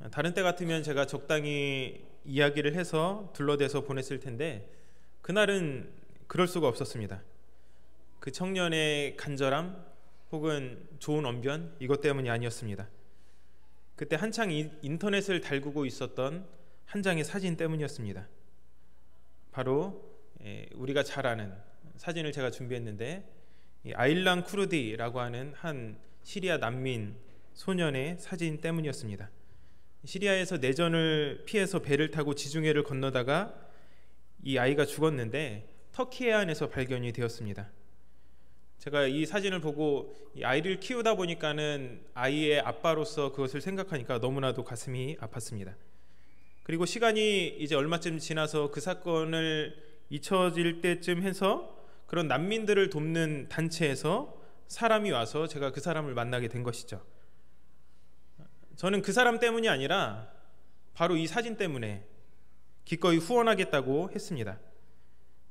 다른 때 같으면 제가 적당히 이야기를 해서 둘러대서 보냈을 텐데 그날은 그럴 수가 없었습니다. 그 청년의 간절함 혹은 좋은 언변, 이것 때문이 아니었습니다. 그때 한창 인터넷을 달구고 있었던 한 장의 사진 때문이었습니다. 바로 우리가 잘 아는 사진을 제가 준비했는데, 아일란 쿠르디라고 하는 한 시리아 난민 소년의 사진 때문이었습니다. 시리아에서 내전을 피해서 배를 타고 지중해를 건너다가 이 아이가 죽었는데 터키 해안에서 발견이 되었습니다. 제가 이 사진을 보고 이 아이를 키우다 보니까는 아이의 아빠로서 그것을 생각하니까 너무나도 가슴이 아팠습니다. 그리고 시간이 이제 얼마쯤 지나서 그 사건을 잊혀질 때쯤 해서 그런 난민들을 돕는 단체에서 사람이 와서 제가 그 사람을 만나게 된 것이죠. 저는 그 사람 때문이 아니라 바로 이 사진 때문에 기꺼이 후원하겠다고 했습니다.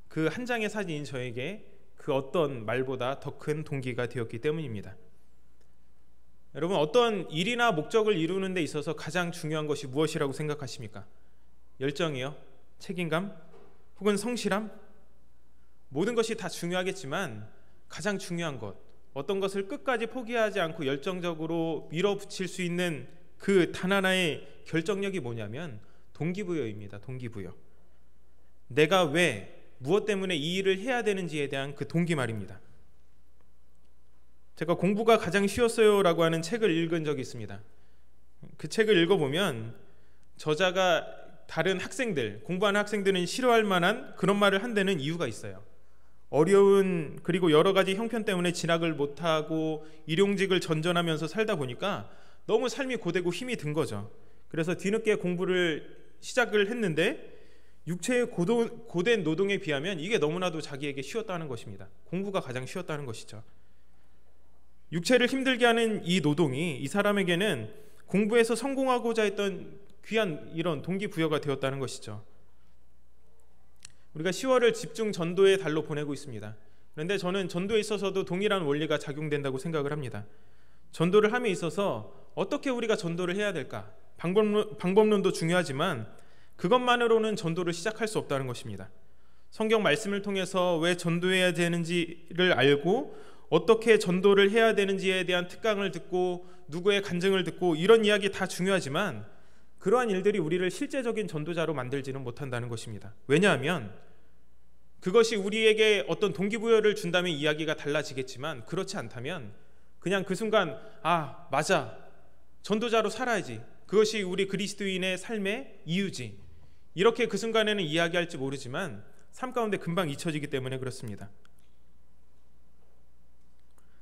그 한 장의 사진이 저에게 그 어떤 말보다 더 큰 동기가 되었기 때문입니다. 여러분, 어떤 일이나 목적을 이루는 데 있어서 가장 중요한 것이 무엇이라고 생각하십니까? 열정이요? 책임감? 혹은 성실함? 모든 것이 다 중요하겠지만 가장 중요한 것, 어떤 것을 끝까지 포기하지 않고 열정적으로 밀어붙일 수 있는 그 단 하나의 결정력이 뭐냐면 동기부여입니다. 동기부여. 내가 왜, 무엇 때문에 이 일을 해야 되는지에 대한 그 동기 말입니다. 제가 공부가 가장 쉬웠어요 라고 하는 책을 읽은 적이 있습니다. 그 책을 읽어보면 저자가 다른 학생들, 공부하는 학생들은 싫어할 만한 그런 말을 한다는 이유가 있어요. 어려운, 그리고 여러 가지 형편 때문에 진학을 못하고 일용직을 전전하면서 살다 보니까 너무 삶이 고되고 힘이 든 거죠. 그래서 뒤늦게 공부를 시작을 했는데 육체의 고된 노동에 비하면 이게 너무나도 자기에게 쉬웠다는 것입니다. 공부가 가장 쉬웠다는 것이죠. 육체를 힘들게 하는 이 노동이 이 사람에게는 공부에서 성공하고자 했던 귀한 이런 동기부여가 되었다는 것이죠. 우리가 10월을 집중 전도의 달로 보내고 있습니다. 그런데 저는 전도에 있어서도 동일한 원리가 작용된다고 생각을 합니다. 전도를 함에 있어서 어떻게 우리가 전도를 해야 될까? 방법론도 중요하지만 그것만으로는 전도를 시작할 수 없다는 것입니다. 성경 말씀을 통해서 왜 전도해야 되는지를 알고 어떻게 전도를 해야 되는지에 대한 특강을 듣고 누구의 간증을 듣고 이런 이야기 다 중요하지만 그러한 일들이 우리를 실제적인 전도자로 만들지는 못한다는 것입니다. 왜냐하면 그것이 우리에게 어떤 동기부여를 준다면 이야기가 달라지겠지만 그렇지 않다면 그냥 그 순간 맞아, 전도자로 살아야지, 그것이 우리 그리스도인의 삶의 이유지, 이렇게 그 순간에는 이야기할지 모르지만 삶 가운데 금방 잊혀지기 때문에 그렇습니다.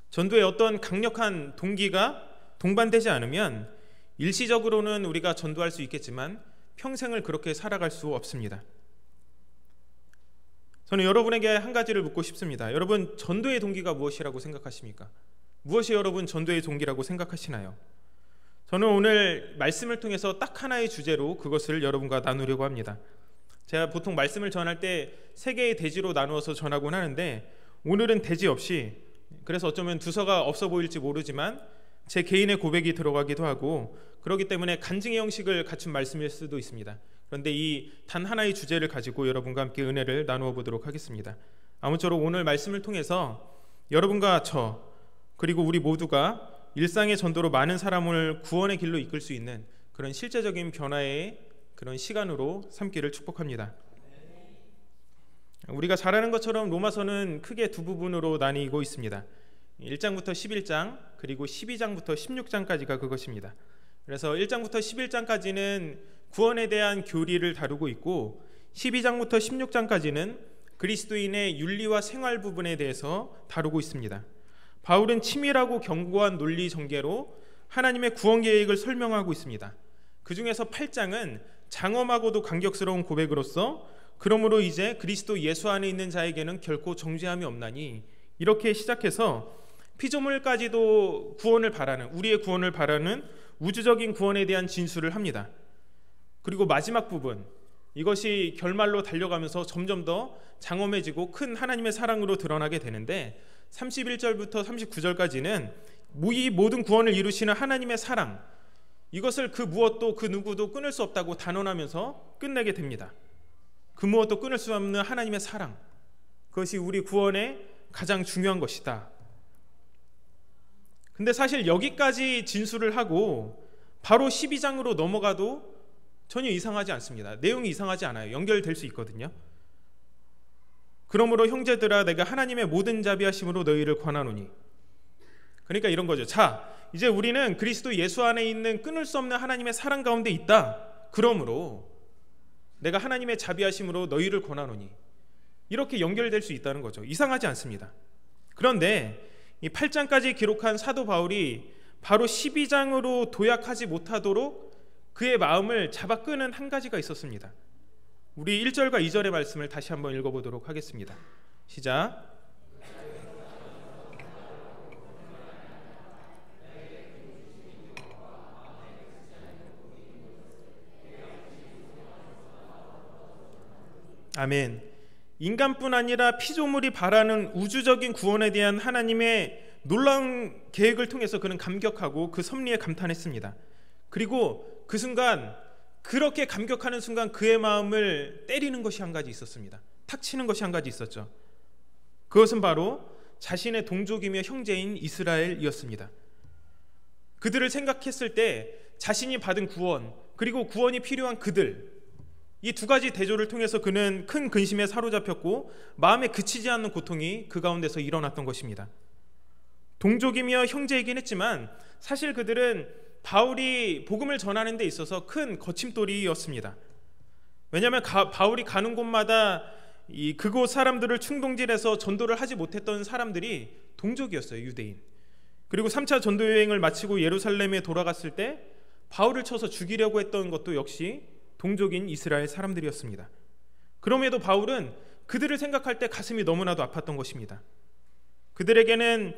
전도에 어떤 강력한 동기가 동반되지 않으면 일시적으로는 우리가 전도할 수 있겠지만 평생을 그렇게 살아갈 수 없습니다. 저는 여러분에게 한 가지를 묻고 싶습니다. 여러분, 전도의 동기가 무엇이라고 생각하십니까? 무엇이 여러분 전도의 동기라고 생각하시나요? 저는 오늘 말씀을 통해서 딱 하나의 주제로 그것을 여러분과 나누려고 합니다. 제가 보통 말씀을 전할 때 세 개의 대지로 나누어서 전하곤 하는데 오늘은 대지 없이, 그래서 어쩌면 두서가 없어 보일지 모르지만 제 개인의 고백이 들어가기도 하고 그렇기 때문에 간증의 형식을 갖춘 말씀일 수도 있습니다. 그런데 이 단 하나의 주제를 가지고 여러분과 함께 은혜를 나누어 보도록 하겠습니다. 아무쪼록 오늘 말씀을 통해서 여러분과 저 그리고 우리 모두가 일상의 전도로 많은 사람을 구원의 길로 이끌 수 있는 그런 실제적인 변화의 그런 시간으로 삼기를 축복합니다. 우리가 잘 아는 것처럼 로마서는 크게 두 부분으로 나뉘고 있습니다. 1장부터 11장 그리고 12장부터 16장까지가 그것입니다. 그래서 1장부터 11장까지는 구원에 대한 교리를 다루고 있고 12장부터 16장까지는 그리스도인의 윤리와 생활 부분에 대해서 다루고 있습니다. 바울은 치밀하고 견고한 논리 전개로 하나님의 구원 계획을 설명하고 있습니다. 그 중에서 8장은 장엄하고도 감격스러운 고백으로서 그러므로 이제 그리스도 예수 안에 있는 자에게는 결코 정죄함이 없나니, 이렇게 시작해서 피조물까지도 구원을 바라는, 우리의 구원을 바라는 우주적인 구원에 대한 진술을 합니다. 그리고 마지막 부분, 이것이 결말로 달려가면서 점점 더 장엄해지고 큰 하나님의 사랑으로 드러나게 되는데 31절부터 39절까지는 이 모든 구원을 이루시는 하나님의 사랑, 이것을 그 무엇도 그 누구도 끊을 수 없다고 단언하면서 끝내게 됩니다. 그 무엇도 끊을 수 없는 하나님의 사랑, 그것이 우리 구원의 가장 중요한 것이다. 근데 사실 여기까지 진술을 하고 바로 12장으로 넘어가도 전혀 이상하지 않습니다. 내용이 이상하지 않아요. 연결될 수 있거든요. 그러므로 형제들아, 내가 하나님의 모든 자비하심으로 너희를 권하노니. 그러니까 이런 거죠. 자, 이제 우리는 그리스도 예수 안에 있는 끊을 수 없는 하나님의 사랑 가운데 있다. 그러므로 내가 하나님의 자비하심으로 너희를 권하노니. 이렇게 연결될 수 있다는 거죠. 이상하지 않습니다. 그런데 이 8장까지 기록한 사도 바울이 바로 12장으로 도약하지 못하도록 그의 마음을 잡아 끄는 한 가지가 있었습니다. 우리 1절과 2절의 말씀을 다시 한번 읽어보도록 하겠습니다. 시작. 아멘. 인간뿐 아니라 피조물이 바라는 우주적인 구원에 대한 하나님의 놀라운 계획을 통해서 그는 감격하고 그 섭리에 감탄했습니다. 그리고 그 순간, 그렇게 감격하는 순간 그의 마음을 때리는 것이 한 가지 있었습니다. 탁 치는 것이 한 가지 있었죠. 그것은 바로 자신의 동족이며 형제인 이스라엘이었습니다. 그들을 생각했을 때 자신이 받은 구원, 그리고 구원이 필요한 그들, 이 두 가지 대조를 통해서 그는 큰 근심에 사로잡혔고 마음에 그치지 않는 고통이 그 가운데서 일어났던 것입니다. 동족이며 형제이긴 했지만 사실 그들은 바울이 복음을 전하는 데 있어서 큰 거침돌이였습니다. 왜냐하면 바울이 가는 곳마다 그곳 사람들을 충동질해서 전도를 하지 못했던 사람들이 동족이었어요. 유대인. 그리고 3차 전도 여행을 마치고 예루살렘에 돌아갔을 때 바울을 쳐서 죽이려고 했던 것도 역시 동족인 이스라엘 사람들이었습니다. 그럼에도 바울은 그들을 생각할 때 가슴이 너무나도 아팠던 것입니다. 그들에게는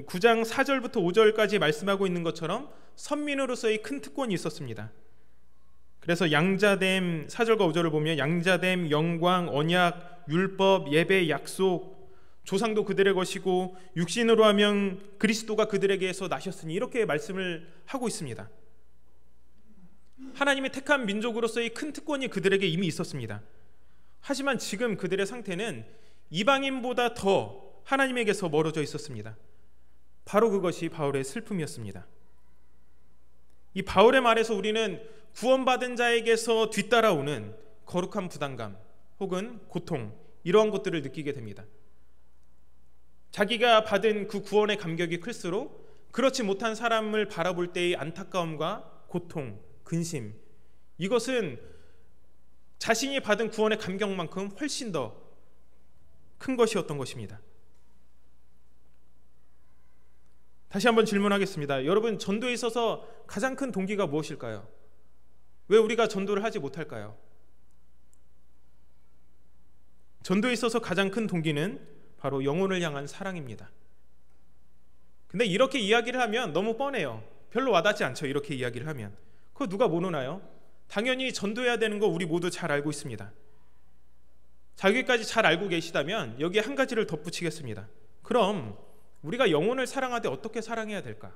9장 4절부터 5절까지 말씀하고 있는 것처럼 선민으로서의 큰 특권이 있었습니다. 그래서 양자됨, 4절과 5절을 보면 양자됨, 영광, 언약, 율법, 예배, 약속, 조상도 그들의 것이고 육신으로 하면 그리스도가 그들에게서 나셨으니, 이렇게 말씀을 하고 있습니다. 하나님의 택한 민족으로서의 큰 특권이 그들에게 이미 있었습니다. 하지만 지금 그들의 상태는 이방인보다 더 하나님에게서 멀어져 있었습니다. 바로 그것이 바울의 슬픔이었습니다. 이 바울의 말에서 우리는 구원받은 자에게서 뒤따라오는 거룩한 부담감 혹은 고통, 이러한 것들을 느끼게 됩니다. 자기가 받은 그 구원의 감격이 클수록 그렇지 못한 사람을 바라볼 때의 안타까움과 고통, 근심, 이것은 자신이 받은 구원의 감격만큼 훨씬 더 큰 것이었던 것입니다. 다시 한번 질문하겠습니다. 여러분, 전도에 있어서 가장 큰 동기가 무엇일까요? 왜 우리가 전도를 하지 못할까요? 전도에 있어서 가장 큰 동기는 바로 영혼을 향한 사랑입니다. 근데 이렇게 이야기를 하면 너무 뻔해요. 별로 와닿지 않죠. 이렇게 이야기를 하면. 그거 누가 모르나요? 당연히 전도해야 되는 거 우리 모두 잘 알고 있습니다. 자기까지 잘 알고 계시다면 여기에 한 가지를 덧붙이겠습니다. 그럼 우리가 영혼을 사랑하되 어떻게 사랑해야 될까?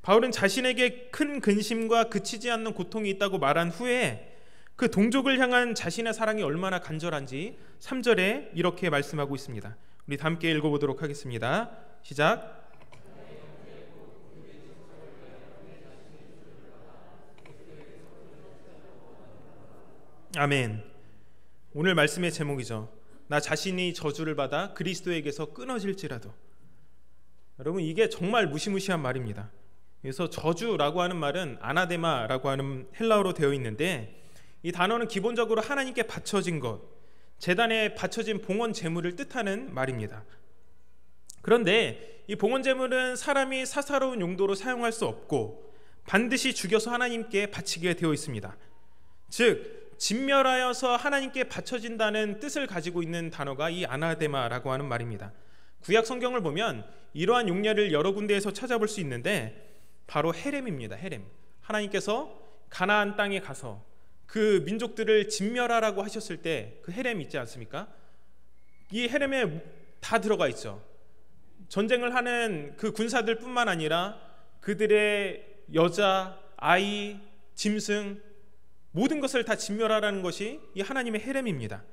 바울은 자신에게 큰 근심과 그치지 않는 고통이 있다고 말한 후에 그 동족을 향한 자신의 사랑이 얼마나 간절한지 3절에 이렇게 말씀하고 있습니다. 우리 다 함께 읽어보도록 하겠습니다. 시작. 아멘. 오늘 말씀의 제목이죠. 나 자신이 저주를 받아 그리스도에게서 끊어질지라도. 여러분, 이게 정말 무시무시한 말입니다. 그래서 저주라고 하는 말은 아나데마라고 하는 헬라어로 되어 있는데, 이 단어는 기본적으로 하나님께 바쳐진 것, 제단에 바쳐진 봉헌 제물을 뜻하는 말입니다. 그런데 이 봉헌 제물은 사람이 사사로운 용도로 사용할 수 없고 반드시 죽여서 하나님께 바치게 되어 있습니다. 즉 진멸하여서 하나님께 바쳐진다는 뜻을 가지고 있는 단어가 이 아나데마라고 하는 말입니다. 구약 성경을 보면 이러한 용례를 여러 군데에서 찾아볼 수 있는데 바로 헤렘입니다. 헤렘. 하나님께서 가나안 땅에 가서 그 민족들을 진멸하라고 하셨을 때 그 헤렘 있지 않습니까? 이 헤렘에 다 들어가 있죠. 전쟁을 하는 그 군사들뿐만 아니라 그들의 여자, 아이, 짐승 모든 것을 다 진멸하라는 것이 이 하나님의 헤렘입니다.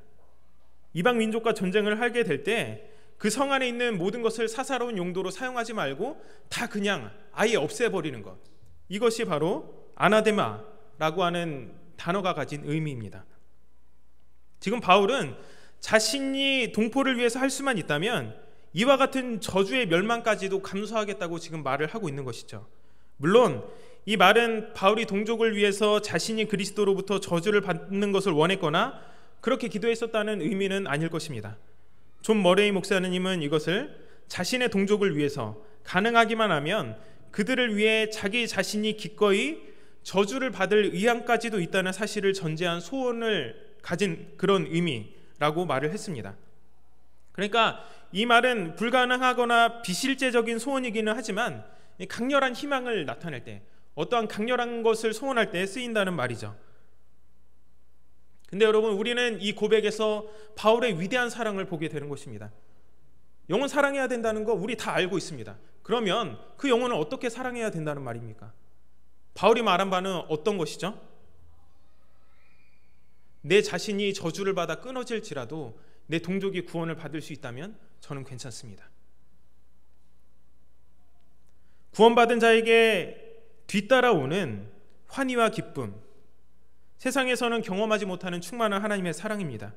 이방 민족과 전쟁을 하게 될 때 그 성 안에 있는 모든 것을 사사로운 용도로 사용하지 말고 다 그냥 아예 없애버리는 것, 이것이 바로 아나데마라고 하는 단어가 가진 의미입니다. 지금 바울은 자신이 동포를 위해서 할 수만 있다면 이와 같은 저주의 멸망까지도 감수하겠다고 지금 말을 하고 있는 것이죠. 물론 이 말은 바울이 동족을 위해서 자신이 그리스도로부터 저주를 받는 것을 원했거나 그렇게 기도했었다는 의미는 아닐 것입니다. 존 머레이 목사님은 이것을 자신의 동족을 위해서 가능하기만 하면 그들을 위해 자기 자신이 기꺼이 저주를 받을 의향까지도 있다는 사실을 전제한 소원을 가진 그런 의미라고 말을 했습니다. 그러니까 이 말은 불가능하거나 비실제적인 소원이기는 하지만 강렬한 희망을 나타낼 때, 어떠한 강렬한 것을 소원할 때 쓰인다는 말이죠. 근데 여러분, 우리는 이 고백에서 바울의 위대한 사랑을 보게 되는 것입니다. 영혼 사랑해야 된다는 거 우리 다 알고 있습니다. 그러면 그 영혼을 어떻게 사랑해야 된다는 말입니까? 바울이 말한 바는 어떤 것이죠? 내 자신이 저주를 받아 끊어질지라도 내 동족이 구원을 받을 수 있다면 저는 괜찮습니다. 구원받은 자에게 뒤따라오는 환희와 기쁨, 세상에서는 경험하지 못하는 충만한 하나님의 사랑입니다.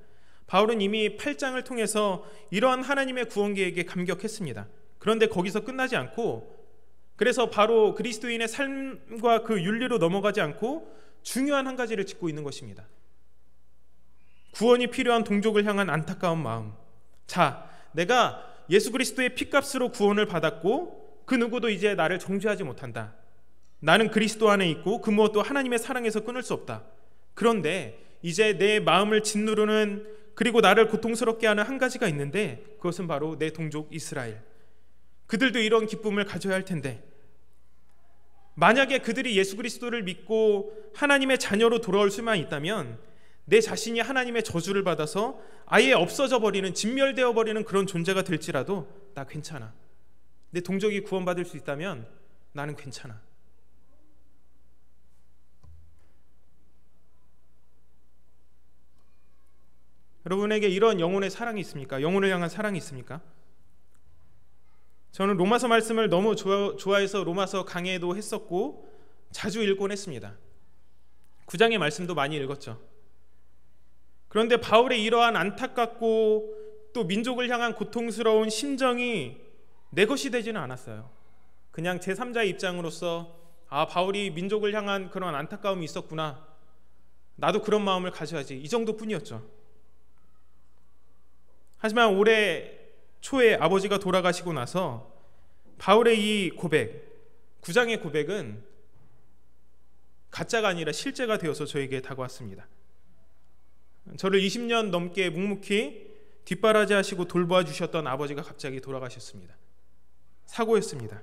바울은 이미 8장을 통해서 이러한 하나님의 구원 계획에 감격했습니다. 그런데 거기서 끝나지 않고, 그래서 바로 그리스도인의 삶과 그 윤리로 넘어가지 않고 중요한 한 가지를 짚고 있는 것입니다. 구원이 필요한 동족을 향한 안타까운 마음. 자, 내가 예수 그리스도의 피값으로 구원을 받았고 그 누구도 이제 나를 정죄하지 못한다. 나는 그리스도 안에 있고 그 무엇도 하나님의 사랑에서 끊을 수 없다. 그런데 이제 내 마음을 짓누르는, 그리고 나를 고통스럽게 하는 한 가지가 있는데 그것은 바로 내 동족 이스라엘. 그들도 이런 기쁨을 가져야 할 텐데, 만약에 그들이 예수 그리스도를 믿고 하나님의 자녀로 돌아올 수만 있다면 내 자신이 하나님의 저주를 받아서 아예 없어져 버리는, 진멸되어 버리는 그런 존재가 될지라도 나 괜찮아. 내 동족이 구원받을 수 있다면 나는 괜찮아. 여러분에게 이런 영혼의 사랑이 있습니까? 영혼을 향한 사랑이 있습니까? 저는 로마서 말씀을 너무 좋아해서 로마서 강해도 했었고 자주 읽곤 했습니다. 9장의 말씀도 많이 읽었죠. 그런데 바울의 이러한 안타깝고 또 민족을 향한 고통스러운 심정이 내 것이 되지는 않았어요. 그냥 제3자의 입장으로서 바울이 민족을 향한 그런 안타까움이 있었구나, 나도 그런 마음을 가져야지, 이 정도뿐이었죠. 하지만 올해 초에 아버지가 돌아가시고 나서 바울의 이 고백, 9장의 고백은 가짜가 아니라 실제가 되어서 저에게 다가왔습니다. 저를 20년 넘게 묵묵히 뒷바라지하시고 돌보아 주셨던 아버지가 갑자기 돌아가셨습니다. 사고였습니다.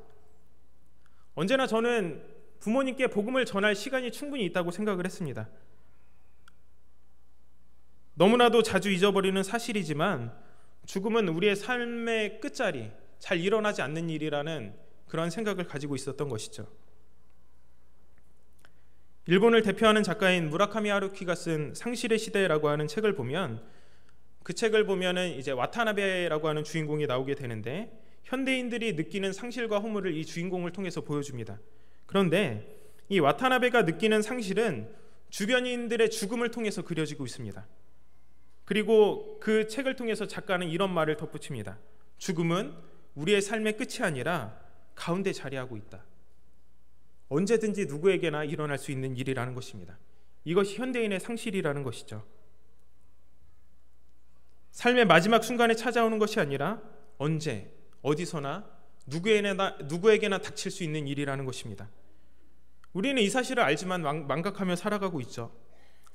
언제나 저는 부모님께 복음을 전할 시간이 충분히 있다고 생각을 했습니다. 너무나도 자주 잊어버리는 사실이지만 죽음은 우리의 삶의 끝자리, 잘 일어나지 않는 일이라는 그런 생각을 가지고 있었던 것이죠. 일본을 대표하는 작가인 무라카미 하루키가 쓴 상실의 시대라고 하는 책을 보면, 그 책을 보면은 이제 와타나베라고 하는 주인공이 나오게 되는데 현대인들이 느끼는 상실과 허물을 이 주인공을 통해서 보여줍니다. 그런데 이 와타나베가 느끼는 상실은 주변인들의 죽음을 통해서 그려지고 있습니다. 그리고 그 책을 통해서 작가는 이런 말을 덧붙입니다. 죽음은 우리의 삶의 끝이 아니라 가운데 자리하고 있다. 언제든지 누구에게나 일어날 수 있는 일이라는 것입니다. 이것이 현대인의 상실이라는 것이죠. 삶의 마지막 순간에 찾아오는 것이 아니라 언제, 어디서나 누구에게나 닥칠 수 있는 일이라는 것입니다. 우리는 이 사실을 알지만 망각하며 살아가고 있죠.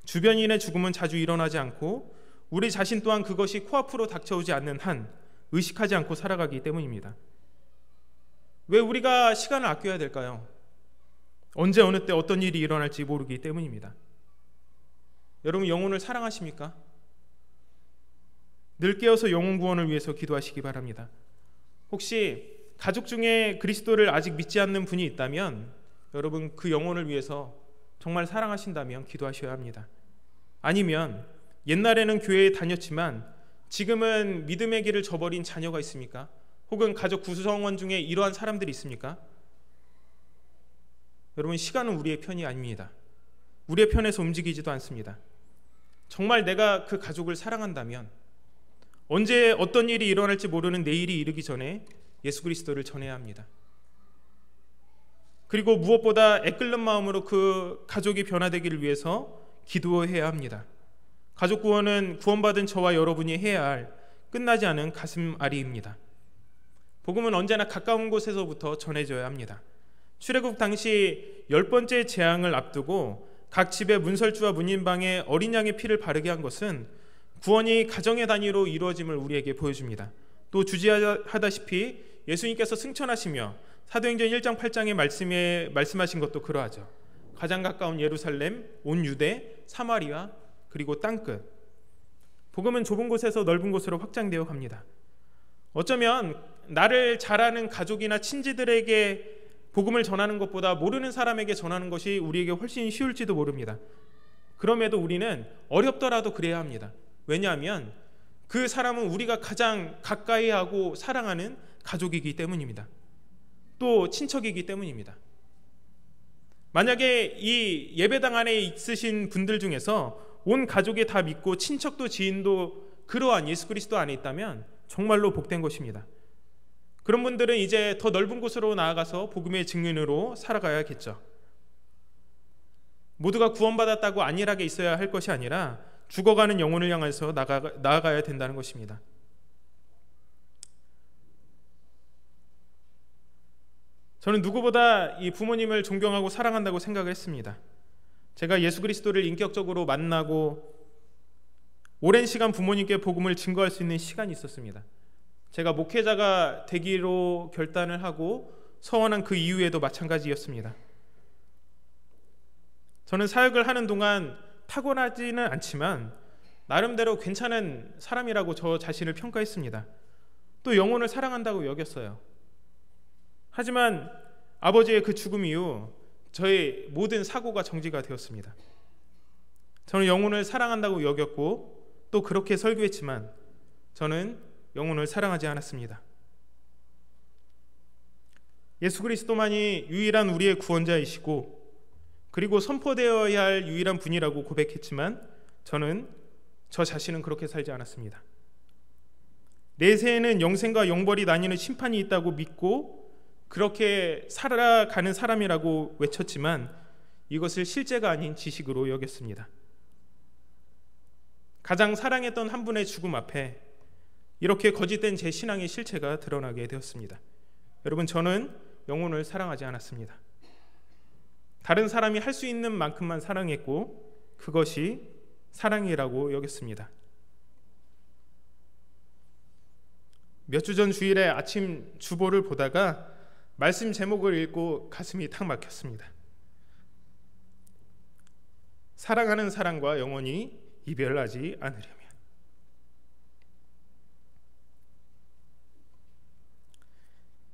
주변인의 죽음은 자주 일어나지 않고 우리 자신 또한 그것이 코앞으로 닥쳐오지 않는 한 의식하지 않고 살아가기 때문입니다. 왜 우리가 시간을 아껴야 될까요? 언제 어느 때 어떤 일이 일어날지 모르기 때문입니다. 여러분, 영혼을 사랑하십니까? 늘 깨어서 영혼 구원을 위해서 기도하시기 바랍니다. 혹시 가족 중에 그리스도를 아직 믿지 않는 분이 있다면 여러분 그 영혼을 위해서 정말 사랑하신다면 기도하셔야 합니다. 아니면 옛날에는 교회에 다녔지만 지금은 믿음의 길을 저버린 자녀가 있습니까? 혹은 가족 구성원 중에 이러한 사람들이 있습니까? 여러분 시간은 우리의 편이 아닙니다. 우리의 편에서 움직이지도 않습니다. 정말 내가 그 가족을 사랑한다면 언제 어떤 일이 일어날지 모르는 내일이 이르기 전에 예수 그리스도를 전해야 합니다. 그리고 무엇보다 애끓는 마음으로 그 가족이 변화되기를 위해서 기도해야 합니다. 가족 구원은 구원받은 저와 여러분이 해야 할 끝나지 않은 가슴앓이입니다. 복음은 언제나 가까운 곳에서부터 전해져야 합니다. 출애굽 당시 10번째 재앙을 앞두고 각 집의 문설주와 문인방에 어린 양의 피를 바르게 한 것은 구원이 가정의 단위로 이루어짐을 우리에게 보여줍니다. 또 주지하다시피 예수님께서 승천하시며 사도행전 1장 8장의 말씀하신 것도 그러하죠. 가장 가까운 예루살렘, 온 유대, 사마리아, 그리고 땅끝. 복음은 좁은 곳에서 넓은 곳으로 확장되어 갑니다. 어쩌면 나를 잘 아는 가족이나 친지들에게 복음을 전하는 것보다 모르는 사람에게 전하는 것이 우리에게 훨씬 쉬울지도 모릅니다. 그럼에도 우리는 어렵더라도 그래야 합니다. 왜냐하면 그 사람은 우리가 가장 가까이 하고 사랑하는 가족이기 때문입니다. 또 친척이기 때문입니다. 만약에 이 예배당 안에 있으신 분들 중에서 온 가족이 다 믿고 친척도 지인도 그러한 예수 그리스도 안에 있다면 정말로 복된 것입니다. 그런 분들은 이제 더 넓은 곳으로 나아가서 복음의 증인으로 살아가야겠죠. 모두가 구원받았다고 안일하게 있어야 할 것이 아니라 죽어가는 영혼을 향해서 나아가야 된다는 것입니다. 저는 누구보다 이 부모님을 존경하고 사랑한다고 생각을 했습니다. 제가 예수 그리스도를 인격적으로 만나고 오랜 시간 부모님께 복음을 증거할 수 있는 시간이 있었습니다. 제가 목회자가 되기로 결단을 하고 서원한 그 이후에도 마찬가지였습니다. 저는 사역을 하는 동안 타고나지는 않지만 나름대로 괜찮은 사람이라고 저 자신을 평가했습니다. 또 영혼을 사랑한다고 여겼어요. 하지만 아버지의 그 죽음 이후 저의 모든 사고가 정지가 되었습니다. 저는 영혼을 사랑한다고 여겼고 또 그렇게 설교했지만 저는 영혼을 사랑하지 않았습니다. 예수 그리스도만이 유일한 우리의 구원자이시고 그리고 선포되어야 할 유일한 분이라고 고백했지만 저는 저 자신은 그렇게 살지 않았습니다. 내세에는 영생과 영벌이 나뉘는 심판이 있다고 믿고 그렇게 살아가는 사람이라고 외쳤지만 이것을 실제가 아닌 지식으로 여겼습니다. 가장 사랑했던 한 분의 죽음 앞에 이렇게 거짓된 제 신앙의 실체가 드러나게 되었습니다. 여러분, 저는 영혼을 사랑하지 않았습니다. 다른 사람이 할 수 있는 만큼만 사랑했고 그것이 사랑이라고 여겼습니다. 몇 주 전 주일에 아침 주보를 보다가 말씀 제목을 읽고 가슴이 탁 막혔습니다. 사랑하는 사람과 영원히 이별하지 않으려면.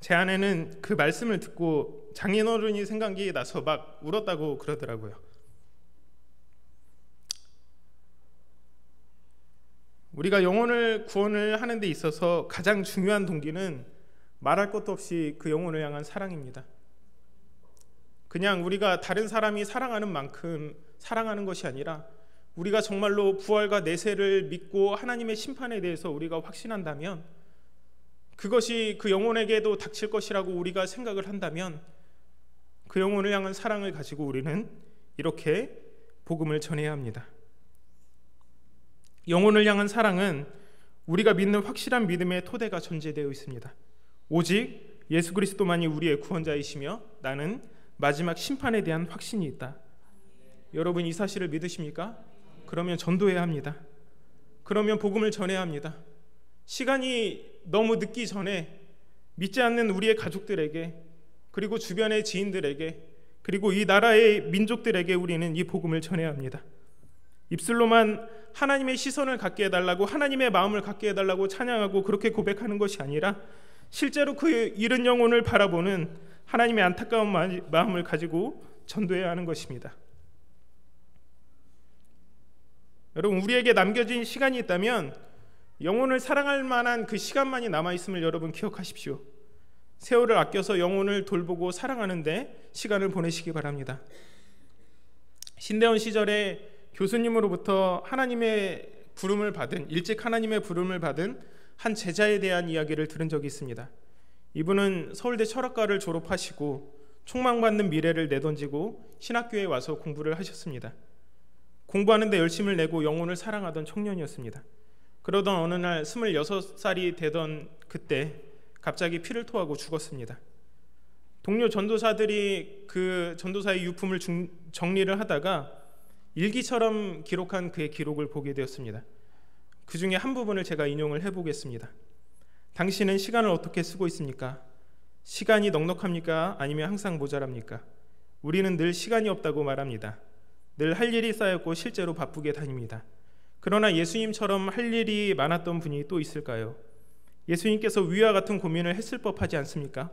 제 아내는 그 말씀을 듣고 장인어른이 생각이 나서 막 울었다고 그러더라고요. 우리가 영혼을 구원을 하는 데 있어서 가장 중요한 동기는 말할 것도 없이 그 영혼을 향한 사랑입니다. 그냥 우리가 다른 사람이 사랑하는 만큼 사랑하는 것이 아니라 우리가 정말로 부활과 내세를 믿고 하나님의 심판에 대해서 우리가 확신한다면 그것이 그 영혼에게도 닥칠 것이라고 우리가 생각을 한다면 그 영혼을 향한 사랑을 가지고 우리는 이렇게 복음을 전해야 합니다. 영혼을 향한 사랑은 우리가 믿는 확실한 믿음의 토대가 전제되어 있습니다. 오직 예수 그리스도만이 우리의 구원자이시며 나는 마지막 심판에 대한 확신이 있다. 여러분, 이 사실을 믿으십니까? 그러면 전도해야 합니다. 그러면 복음을 전해야 합니다. 시간이 너무 늦기 전에 믿지 않는 우리의 가족들에게 그리고 주변의 지인들에게 그리고 이 나라의 민족들에게 우리는 이 복음을 전해야 합니다. 입술로만 하나님의 시선을 갖게 해달라고 하나님의 마음을 갖게 해달라고 찬양하고 그렇게 고백하는 것이 아니라 실제로 그 잃은 영혼을 바라보는 하나님의 안타까운 마음을 가지고 전도해야 하는 것입니다. 여러분, 우리에게 남겨진 시간이 있다면 영혼을 사랑할 만한 그 시간만이 남아있음을 여러분 기억하십시오. 세월을 아껴서 영혼을 돌보고 사랑하는데 시간을 보내시기 바랍니다. 신대원 시절에 교수님으로부터 하나님의 부름을 받은, 일찍 하나님의 부름을 받은 한 제자에 대한 이야기를 들은 적이 있습니다. 이분은 서울대 철학과를 졸업하시고 촉망받는 미래를 내던지고 신학교에 와서 공부를 하셨습니다. 공부하는데 열심을 내고 영혼을 사랑하던 청년이었습니다. 그러던 어느 날 26살이 되던 그때 갑자기 피를 토하고 죽었습니다. 동료 전도사들이 그 전도사의 유품을 정리를 하다가 일기처럼 기록한 그의 기록을 보게 되었습니다. 그 중에 한 부분을 제가 인용을 해보겠습니다. 당신은 시간을 어떻게 쓰고 있습니까? 시간이 넉넉합니까? 아니면 항상 모자랍니까? 우리는 늘 시간이 없다고 말합니다. 늘 할 일이 쌓였고 실제로 바쁘게 다닙니다. 그러나 예수님처럼 할 일이 많았던 분이 또 있을까요? 예수님께서 위와 같은 고민을 했을 법하지 않습니까?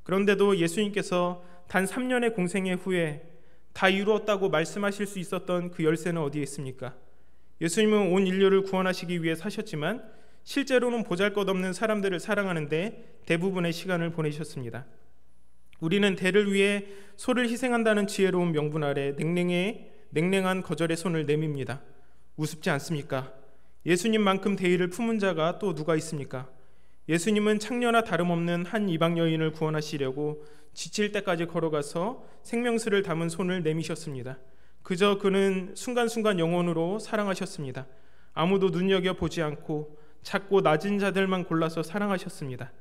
그런데도 예수님께서 단 3년의 공생의 후에 다 이루었다고 말씀하실 수 있었던 그 열쇠는 어디에 있습니까? 예수님은 온 인류를 구원하시기 위해 사셨지만 실제로는 보잘것없는 사람들을 사랑하는데 대부분의 시간을 보내셨습니다. 우리는 대를 위해 소를 희생한다는 지혜로운 명분 아래 냉랭한 거절의 손을 내밉니다. 우습지 않습니까? 예수님만큼 대의를 품은 자가 또 누가 있습니까? 예수님은 창녀나 다름없는 한 이방 여인을 구원하시려고 지칠 때까지 걸어가서 생명수를 담은 손을 내미셨습니다. 그저 그는 순간순간 영혼으로 사랑하셨습니다. 아무도 눈여겨보지 않고 작고 낮은 자들만 골라서 사랑하셨습니다.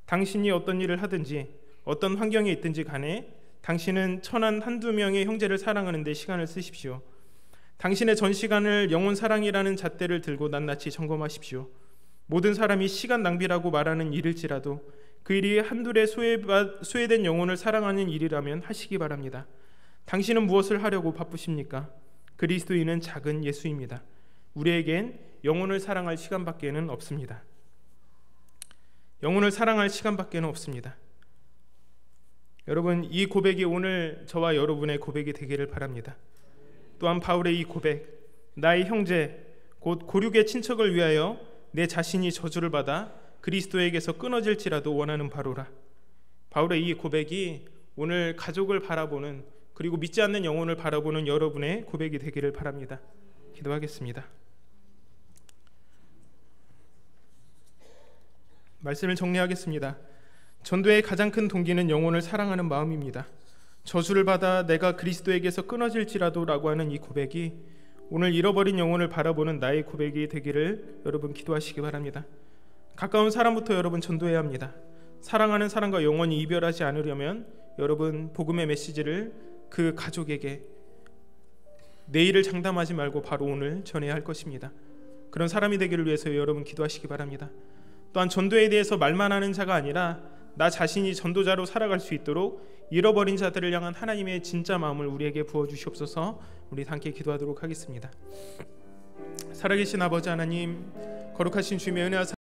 당신이 어떤 일을 하든지 어떤 환경에 있든지 간에 당신은 천한 한두 명의 형제를 사랑하는 데 시간을 쓰십시오. 당신의 전 시간을 영혼 사랑이라는 잣대를 들고 낱낱이 점검하십시오. 모든 사람이 시간 낭비라고 말하는 일일지라도 그 일이 한둘에 소외된 영혼을 사랑하는 일이라면 하시기 바랍니다. 당신은 무엇을 하려고 바쁘십니까? 그리스도인은 작은 예수입니다. 우리에겐 영혼을 사랑할 시간밖에는 없습니다. 영혼을 사랑할 시간밖에는 없습니다. 여러분, 이 고백이 오늘 저와 여러분의 고백이 되기를 바랍니다. 또한 바울의 이 고백, 나의 형제 곧 고륙의 친척을 위하여 내 자신이 저주를 받아 그리스도에게서 끊어질지라도 원하는 바로라. 바울의 이 고백이 오늘 가족을 바라보는, 그리고 믿지 않는 영혼을 바라보는 여러분의 고백이 되기를 바랍니다. 기도하겠습니다. 말씀을 정리하겠습니다. 전도의 가장 큰 동기는 영혼을 사랑하는 마음입니다. 저주를 받아 내가 그리스도에게서 끊어질지라도 라고 하는 이 고백이 오늘 잃어버린 영혼을 바라보는 나의 고백이 되기를 여러분 기도하시기 바랍니다. 가까운 사람부터 여러분 전도해야 합니다. 사랑하는 사람과 영원히 이별하지 않으려면 여러분 복음의 메시지를 그 가족에게 내일을 장담하지 말고 바로 오늘 전해야 할 것입니다. 그런 사람이 되기를 위해서 여러분 기도하시기 바랍니다. 또한 전도에 대해서 말만 하는 자가 아니라 나 자신이 전도자로 살아갈 수 있도록 잃어버린 자들을 향한 하나님의 진짜 마음을 우리에게 부어주시옵소서. 우리 함께 기도하도록 하겠습니다. 살아계신 아버지 하나님, 거룩하신 주님의 은혜와